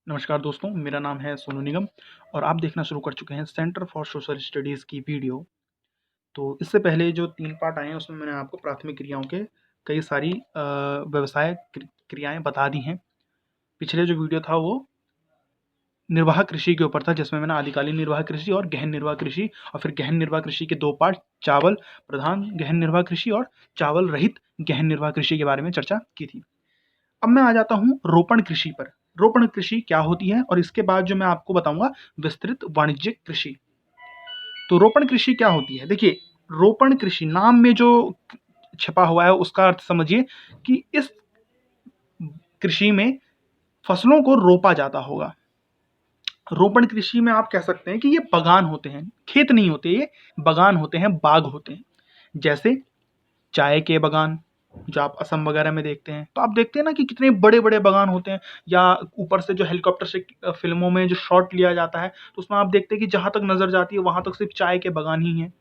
नमस्कार दोस्तों, मेरा नाम है सोनू निगम और आप देखना शुरू कर चुके हैं सेंटर फॉर सोशल स्टडीज़ की वीडियो। तो इससे पहले जो 3 पार्ट आए हैं उसमें मैंने आपको प्राथमिक क्रियाओं के कई सारी व्यवसाय क्रियाएँ बता दी हैं। पिछले जो वीडियो था वो निर्वाह कृषि के ऊपर था, जिसमें मैंने आदिकालीन निर्वाह कृषि और गहन निर्वाह कृषि और फिर गहन निर्वाह कृषि के 2 पार्ट चावल प्रधान गहन निर्वाह कृषि और चावल रहित गहन निर्वाह कृषि के बारे में चर्चा की थी। अब मैं आ जाता हूँ रोपण कृषि पर। रोपण कृषि क्या होती है और इसके बाद जो मैं आपको बताऊंगा विस्तृत वाणिज्यिक कृषि। तो रोपण कृषि क्या होती है? देखिए, रोपण कृषि नाम में जो छिपा हुआ है उसका अर्थ समझिए कि इस कृषि में फसलों को रोपा जाता होगा। रोपण कृषि में आप कह सकते हैं कि ये बगान होते हैं, खेत नहीं होते, ये बगान होते हैं, बाग होते हैं। जैसे चाय के बगान जो आप असम वगैरह में देखते हैं, तो आप देखते हैं ना कि कितने बड़े बड़े बगान होते हैं। या ऊपर से जो हेलीकॉप्टर से फिल्मों में जो शॉट लिया जाता है तो उसमें आप देखते हैं कि जहां तक नजर जाती है वहां तक सिर्फ चाय के बगान ही हैं।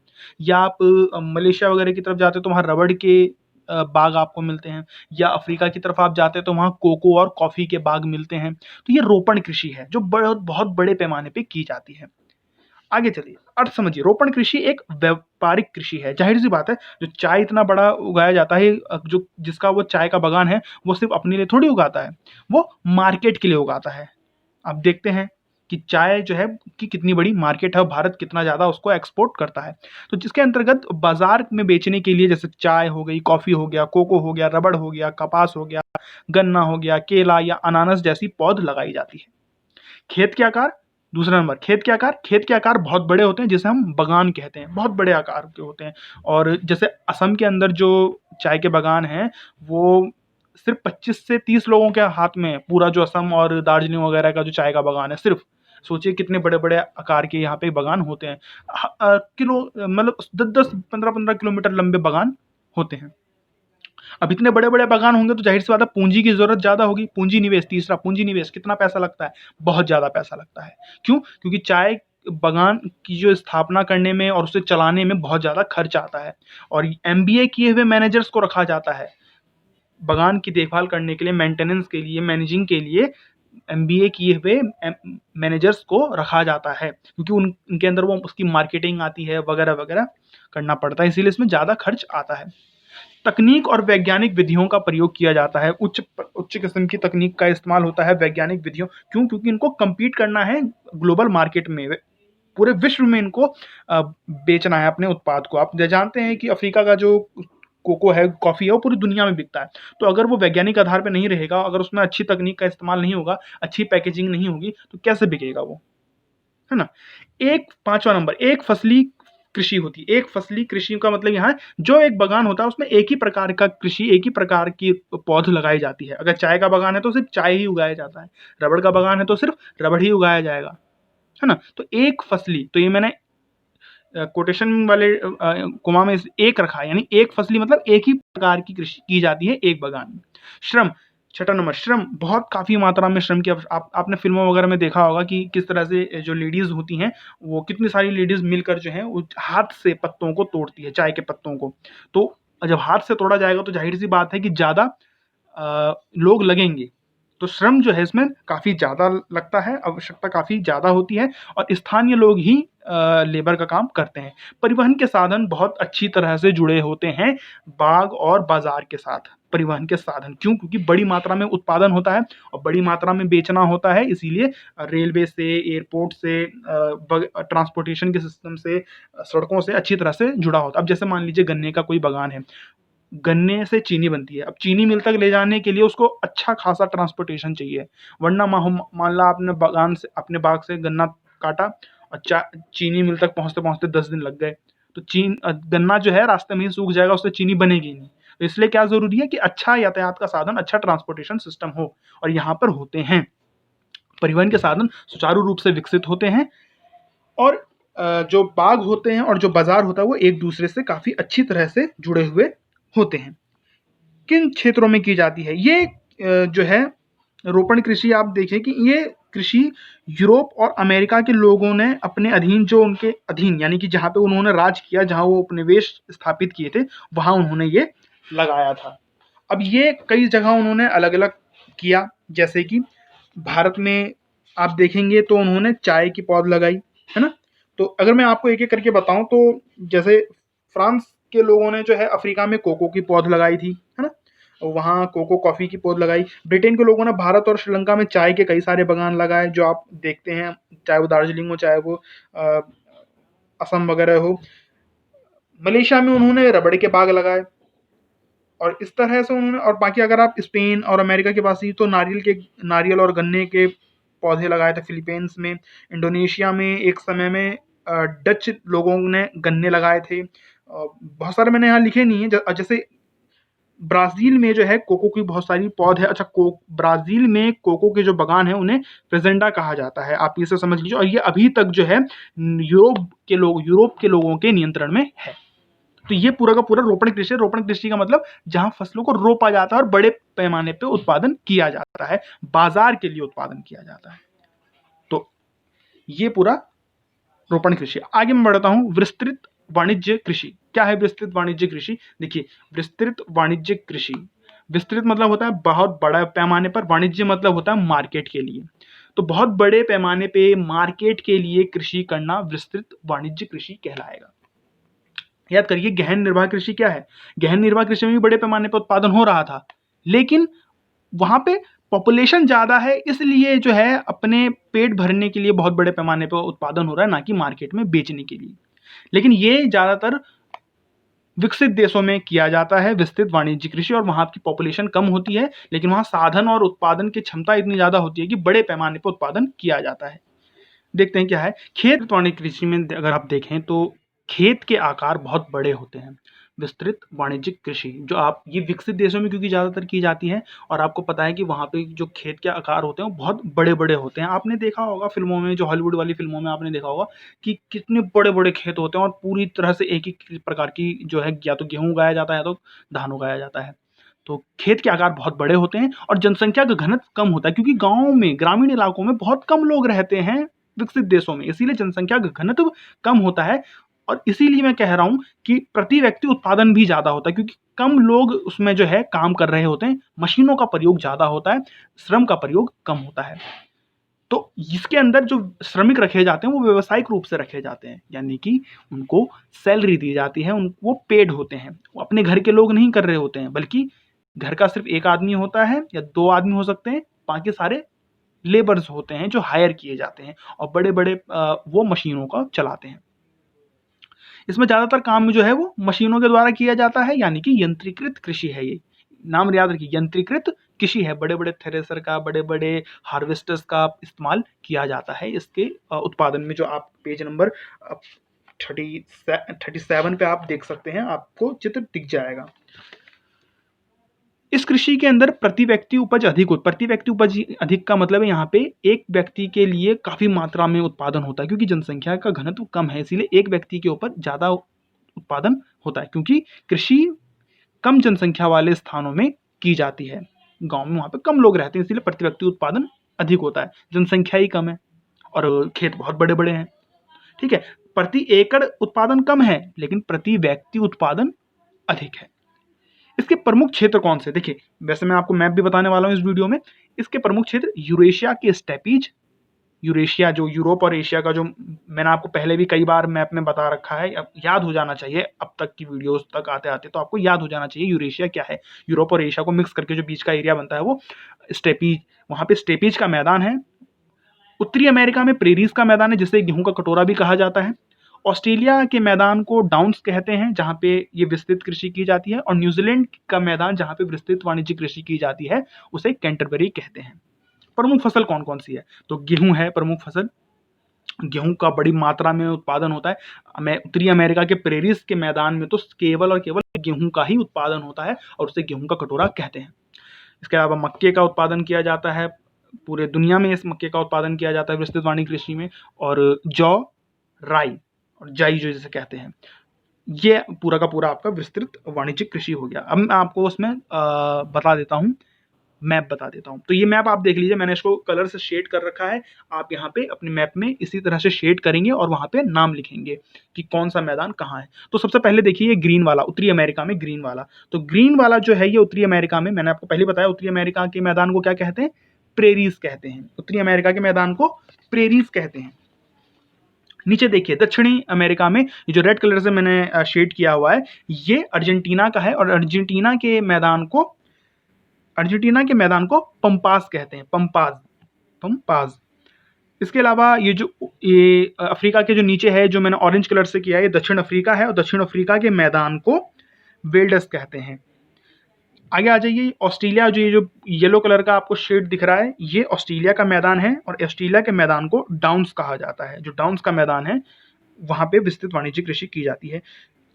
या आप मलेशिया वगैरह की तरफ जाते हैं तो वहाँ रबड़ के बाग आपको मिलते हैं। या अफ्रीका की तरफ आप जाते हैं तो वहाँ कोको और कॉफी के बाग मिलते हैं। तो ये रोपण कृषि है जो बहुत बड़े पैमाने पे की जाती है। आगे चलिए, अर्थ समझिए। रोपण कृषि एक व्यापारिक कृषि है। जाहिर सी बात है, जो चाय इतना बड़ा उगाया जाता है, जो जिसका वो चाय का बगान है, वो सिर्फ अपने लिए थोड़ी उगाता है, वो मार्केट के लिए उगाता है। आप देखते हैं कि चाय जो है कि कितनी बड़ी मार्केट है, भारत कितना ज़्यादा उसको एक्सपोर्ट करता है। तो जिसके अंतर्गत बाजार में बेचने के लिए जैसे चाय हो गई, कॉफ़ी हो गया, कोको हो गया, रबड़ हो गया, कपास हो गया, गन्ना हो गया, केला या अनानास जैसी पौध लगाई जाती है। खेत के आकार, दूसरा नंबर खेत के आकार बहुत बड़े होते हैं, जिसे हम बगान कहते हैं, बहुत बड़े आकार के होते हैं। और जैसे असम के अंदर जो चाय के बगान हैं, वो सिर्फ 25 से 30 लोगों के हाथ में पूरा जो असम और दार्जिलिंग वगैरह का जो चाय का बगान है, सिर्फ सोचिए कितने बड़े बड़े आकार के यहाँ पे बगान होते हैं। किलो मतलब 10-10 15-15 किलोमीटर लंबे बगान होते हैं। अब इतने बड़े-बड़े बागान होंगे तो ज़ाहिर सी बात है पूँजी की ज़रूरत ज़्यादा होगी। पूँजी निवेश, तीसरा पूँजी निवेश, कितना पैसा लगता है? बहुत ज़्यादा पैसा लगता है। क्यों? क्योंकि चाय बागान की जो स्थापना करने में और उसे चलाने में बहुत ज़्यादा खर्च आता है और एमबीए किए हुए मैनेजर्स को रखा जाता है। बागान की देखभाल करने के लिए, मेंटेनेंस के लिए, मैनेजिंग के लिए एमबीए किए हुए मैनेजर्स को रखा जाता है, क्योंकि उनके अंदर वो उसकी मार्केटिंग आती है वगैरह-वगैरह करना पड़ता है, इसीलिए इसमें ज़्यादा खर्च आता है। तकनीक और वैज्ञानिक विधियों का प्रयोग किया जाता है। उच्च किस्म की तकनीक का इस्तेमाल होता है, वैज्ञानिक विधियों, क्यों? क्योंकि इनको कम्पीट करना है ग्लोबल मार्केट में। पूरे विश्व में इनको बेचना है अपने उत्पाद को। आप जानते हैं कि अफ्रीका का जो कोको है, कॉफ़ी है, वो पूरी दुनिया में बिकता है। तो अगर वो वैज्ञानिक आधार पे नहीं रहेगा, अगर उसमें अच्छी तकनीक का इस्तेमाल नहीं होगा, अच्छी पैकेजिंग नहीं होगी, तो कैसे बिकेगा वो? है ना? एक 5वां नंबर, एक फसली कृषि होती है। एक फसली कृषि का मतलब यहाँ जो एक बागान होता है उसमें एक ही प्रकार का कृषि, एक ही प्रकार की पौध लगाई जाती है। अगर चाय का बागान है तो सिर्फ चाय ही उगाया जाता है, रबड़ का बागान है तो सिर्फ रबड़ ही उगाया जाएगा, है ना? तो एक फसली, तो ये मैंने कोटेशन वाले कोमा में एक रखा है, यानी एक फसली मतलब एक ही प्रकार की कृषि की जाती है एक बागान में। श्रम, छठा नंबर श्रम, बहुत काफ़ी मात्रा में श्रम की आपने फ़िल्मों वगैरह में देखा होगा कि किस तरह से जो लेडीज़ होती हैं, वो कितनी सारी लेडीज़ मिलकर जो हैं वो हाथ से पत्तों को तोड़ती है, चाय के पत्तों को। तो जब हाथ से तोड़ा जाएगा तो ज़ाहिर-सी बात है कि ज़्यादा लोग लगेंगे। तो श्रम जो है इसमें काफ़ी ज़्यादा लगता है, आवश्यकता काफ़ी ज़्यादा होती है और स्थानीय लोग ही लेबर का काम करते हैं। परिवहन के साधन बहुत अच्छी तरह से जुड़े होते हैं बाग और बाज़ार के साथ। परिवहन के साधन क्यों? क्योंकि बड़ी मात्रा में उत्पादन होता है और बड़ी मात्रा में बेचना होता है, इसीलिए रेलवे से, एयरपोर्ट से, ट्रांसपोर्टेशन के सिस्टम से, सड़कों से अच्छी तरह से जुड़ा होता है। अब जैसे मान लीजिए गन्ने का कोई बागान है, गन्ने से चीनी बनती है। अब चीनी मिल तक ले जाने के लिए उसको अच्छा खासा ट्रांसपोर्टेशन चाहिए, वरना मान ला आपने बागान से, अपने बाग से गन्ना काटा और चीनी मिल तक पहुँचते-पहुँचते 10 दिन लग गए, तो गन्ना जो है रास्ते में ही सूख जाएगा, उससे चीनी बनेगी नहीं। तो इसलिए क्या ज़रूरी है कि अच्छा यातायात का साधन, अच्छा ट्रांसपोर्टेशन सिस्टम हो और यहाँ पर होते हैं। परिवहन के साधन सुचारू रूप से विकसित होते हैं और जो बाग होते हैं और जो बाज़ार होता है वो एक-दूसरे से काफ़ी अच्छी तरह से जुड़े हुए होते हैं। किन क्षेत्रों में की जाती है? ये जो है रोपण कृषि, आप देखें कि ये कृषि यूरोप और अमेरिका के लोगों ने अपने अधीन, जो उनके अधीन यानी कि जहाँ पे उन्होंने राज किया, जहाँ वो उपनिवेश स्थापित किए थे, वहाँ उन्होंने ये लगाया था। अब ये कई जगह उन्होंने अलग-अलग किया, जैसे कि भारत में आप देखेंगे तो उन्होंने चाय की पौध लगाई, है ना? तो अगर मैं आपको एक-एक करके बताऊँ तो जैसे फ्रांस के लोगों ने जो है अफ्रीका में कोको की पौध लगाई थी, है ना? वहाँ कोको कॉफ़ी की पौध लगाई। ब्रिटेन के लोगों ने भारत और श्रीलंका में चाय के कई सारे बागान लगाए, जो आप देखते हैं, चाहे वो दार्जिलिंग हो, चाहे वो असम वगैरह हो। मलेशिया में उन्होंने रबड़ के बाग लगाए और इस तरह से उन्होंने, और बाकी अगर आप स्पेन और अमेरिका के पास ही तो नारियल और गन्ने के पौधे लगाए थे फिलीपींस में। इंडोनेशिया में एक समय में डच लोगों ने गन्ने लगाए थे। बहुत सारे मैंने यहाँ लिखे नहीं है, जैसे ब्राज़ील में जो है कोको की बहुत सारी पौध है। अच्छा, ब्राज़ील में कोको के जो बागान हैं उन्हें फ़ेज़ेंडा कहा जाता है। आप इसे समझ लीजिए, और ये अभी तक जो है यूरोप के लोगों के नियंत्रण में है। तो ये पूरा का पूरा रोपण कृषि है। रोपण कृषि का मतलब जहाँ फसलों को रोपा जाता है और बड़े पैमाने पे उत्पादन किया जाता है, बाज़ार के लिए उत्पादन किया जाता है। तो ये पूरा रोपण कृषि। आगे मैं बढ़ता हूँ, विस्तृत वाणिज्य कृषि। क्या है विस्तृत वाणिज्य कृषि? देखिए, विस्तृत वाणिज्य कृषि, विस्तृत मतलब होता है बहुत बड़ा पैमाने पर, वाणिज्य मतलब होता है मार्केट के लिए। तो बहुत बड़े पैमाने पे मार्केट के लिए कृषि करना विस्तृत वाणिज्य कृषि कहलाएगा। याद करिए, गहन निर्वाह कृषि क्या है? गहन निर्वाह कृषि में भी बड़े पैमाने पर उत्पादन हो रहा था, लेकिन वहां पे पॉपुलेशन ज्यादा है, इसलिए जो है अपने पेट भरने के लिए बहुत बड़े पैमाने पर उत्पादन हो रहा है, ना कि मार्केट में बेचने के लिए। लेकिन ये ज्यादातर विकसित देशों में किया जाता है विस्तृत वाणिज्य कृषि, और वहां की पॉपुलेशन कम होती है, लेकिन वहां साधन और उत्पादन की क्षमता इतनी ज्यादा होती है कि बड़े पैमाने पर उत्पादन किया जाता है। देखते हैं क्या है खेत वाणिज्य कृषि में। अगर आप देखें तो खेत के आकार बहुत बड़े होते हैं। विस्तृत वाणिज्यिक कृषि जो आप ये विकसित देशों में क्योंकि ज़्यादातर की जाती है, और आपको पता है कि वहाँ पे जो खेत के आकार होते हैं वो बहुत बड़े बड़े होते हैं। आपने देखा होगा फिल्मों में, जो हॉलीवुड वाली फिल्मों में आपने देखा होगा कि कितने बड़े बड़े खेत होते हैं, और पूरी तरह से एक ही प्रकार की जो है, या तो गेहूँ उगाया जाता है या तो धान उगाया जाता है। तो खेत के आकार बहुत बड़े होते हैं और जनसंख्या का घनत्व कम होता है, क्योंकि गाँव में, ग्रामीण इलाकों में बहुत कम लोग रहते हैं विकसित देशों में, इसीलिए जनसंख्या का घनत्व कम होता है। और इसीलिए मैं कह रहा हूं कि प्रति व्यक्ति उत्पादन भी ज्यादा होता है, क्योंकि कम लोग उसमें जो है काम कर रहे होते हैं, मशीनों का प्रयोग ज्यादा होता है, श्रम का प्रयोग कम होता है। तो इसके अंदर जो श्रमिक रखे जाते हैं वो व्यावसायिक रूप से रखे जाते हैं, यानी कि उनको सैलरी दी जाती है, वो पेड होते हैं, वो अपने घर के लोग नहीं कर रहे होते हैं, बल्कि घर का सिर्फ एक आदमी होता है या दो आदमी हो सकते हैं, बाकी सारे लेबर्स होते हैं जो हायर किए जाते हैं, और बड़े बड़े वो मशीनों का चलाते हैं। इसमें ज़्यादातर काम जो है वो मशीनों के द्वारा किया जाता है, यानी कि यंत्रीकृत कृषि है। ये नाम याद रखिए, यंत्रीकृत कृषि है। बड़े बड़े थ्रेसर का, बड़े बड़े हार्वेस्टर्स का इस्तेमाल किया जाता है इसके उत्पादन में। जो आप पेज नंबर 37 पे आप देख सकते हैं, आपको चित्र दिख जाएगा। इस कृषि के अंदर प्रति व्यक्ति उपज अधिक हो, प्रति व्यक्ति उपज अधिक का मतलब है यहाँ पे एक व्यक्ति के लिए काफी मात्रा में उत्पादन होता है, क्योंकि जनसंख्या का घनत्व कम है, इसीलिए एक व्यक्ति के ऊपर ज्यादा उत्पादन होता है, क्योंकि कृषि कम जनसंख्या वाले स्थानों में की जाती है। गांव में वहां पे कम लोग रहते हैं, इसीलिए प्रति व्यक्ति उत्पादन अधिक होता है, जनसंख्या ही कम है और खेत बहुत बड़े बड़े हैं। ठीक है, प्रति एकड़ उत्पादन कम है, लेकिन प्रति व्यक्ति उत्पादन अधिक है। इसके प्रमुख क्षेत्र कौन से? देखिए, वैसे मैं आपको मैप भी बताने वाला हूं इस वीडियो में। इसके प्रमुख क्षेत्र यूरेशिया के स्टेपीज, यूरेशिया जो यूरोप और एशिया का, जो मैंने आपको पहले भी कई बार मैप में बता रखा है, अब याद हो जाना चाहिए, अब तक की वीडियोस तक आते आते तो आपको याद हो जाना चाहिए यूरेशिया क्या है। यूरोप और एशिया को मिक्स करके जो बीच का एरिया बनता है वो स्टेपीज, वहां पे स्टेपीज का मैदान है। उत्तरी अमेरिका में प्रेरीज का मैदान है, जिसे गेहूं का कटोरा भी कहा जाता है। ऑस्ट्रेलिया के मैदान को डाउन्स कहते हैं, जहां पे ये विस्तृत कृषि की जाती है, और न्यूजीलैंड का मैदान जहां पे विस्तृत वाणिज्य कृषि की जाती है, उसे कैंटरबरी कहते हैं। प्रमुख फसल कौन कौन सी है? तो गेहूं है प्रमुख फसल। गेहूं का बड़ी मात्रा में उत्पादन होता है। उत्तरी अमेरिका के प्रेरीज के मैदान में तो केवल और केवल गेहूं का ही उत्पादन होता है, और उसे गेहूं का कटोरा कहते हैं। इसके अलावा मक्के का उत्पादन किया जाता है, पूरे दुनिया में इस मक्के का उत्पादन किया जाता है विस्तृत वाणिज्य कृषि में। और जौ, राई और जाई जो जिसे कहते हैं, ये पूरा का पूरा आपका विस्तृत वाणिज्यिक कृषि हो गया। अब मैं आपको उसमें बता देता हूँ, मैप बता देता हूँ। तो ये मैप आप देख लीजिए, मैंने इसको कलर से शेड कर रखा है। आप यहाँ पे अपने मैप में इसी तरह से शेड करेंगे और वहाँ पे नाम लिखेंगे कि कौन सा मैदान कहाँ है। तो सबसे पहले देखिए, ये ग्रीन वाला, उत्तरी अमेरिका में ग्रीन वाला। तो ग्रीन वाला जो है ये उत्तरी अमेरिका में, मैंने आपको पहले बताया उत्तरी अमेरिका के मैदान को क्या कहते हैं, प्रेरीज कहते हैं। उत्तरी अमेरिका के मैदान को प्रेरीज कहते हैं। नीचे देखिए दक्षिणी अमेरिका में ये जो रेड कलर से मैंने शेड किया हुआ है ये अर्जेंटीना का है और अर्जेंटीना के मैदान को पंपास कहते हैं। पंपाज। इसके अलावा ये अफ्रीका के जो नीचे है जो मैंने ऑरेंज कलर से किया है ये दक्षिण अफ्रीका है और दक्षिण अफ्रीका के मैदान को वेल्डस कहते हैं। आगे आ जाइए ऑस्ट्रेलिया, जो ये जो येलो कलर का आपको शेड दिख रहा है ये ऑस्ट्रेलिया का मैदान है और ऑस्ट्रेलिया के मैदान को डाउन्स कहा जाता है। जो डाउन्स का मैदान है वहां पे विस्तृत वाणिज्यिक कृषि की जाती है।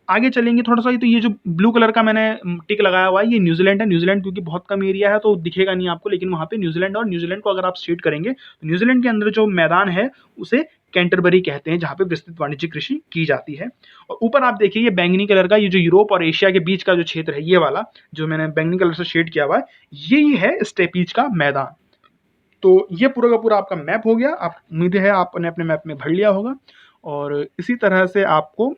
आगे चलेंगे थोड़ा सा, तो ये जो ब्लू कलर का मैंने टिक लगाया हुआ है ये न्यूजीलैंड है। न्यूजीलैंड क्योंकि बहुत कम एरिया है तो दिखेगा नहीं आपको, लेकिन वहाँ पे न्यूजीलैंड, और न्यूजीलैंड को अगर आप शेड करेंगे तो न्यूजीलैंड के अंदर जो मैदान है उसे कैंटरबरी कहते हैं जहाँ पे विस्तृत वाणिज्यिक कृषि की जाती है। और ऊपर आप देखिए ये बैंगनी कलर का, ये जो यूरोप और एशिया के बीच का जो क्षेत्र है ये वाला जो मैंने बैंगनी कलर से शेड किया हुआ है यही है स्टेपीज का मैदान। तो ये पूरा का पूरा आपका मैप हो गया। आप उम्मीद है आपने अपने मैप में भर लिया होगा और इसी तरह से आपको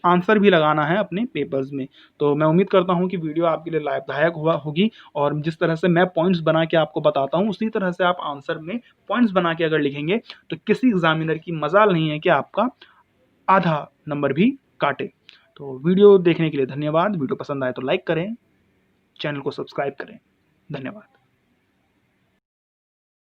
आंसर भी लगाना है अपने पेपर्स में। तो मैं उम्मीद करता हूं कि वीडियो आपके लिए लाभदायक होगी और जिस तरह से मैं पॉइंट्स बना के आपको बताता हूं उसी तरह से आप आंसर में पॉइंट्स बना के अगर लिखेंगे तो किसी एग्जामिनर की मजाल नहीं है कि आपका आधा नंबर भी काटे। तो वीडियो देखने के लिए धन्यवाद। वीडियो पसंद आए तो लाइक करें, चैनल को सब्सक्राइब करें। धन्यवाद।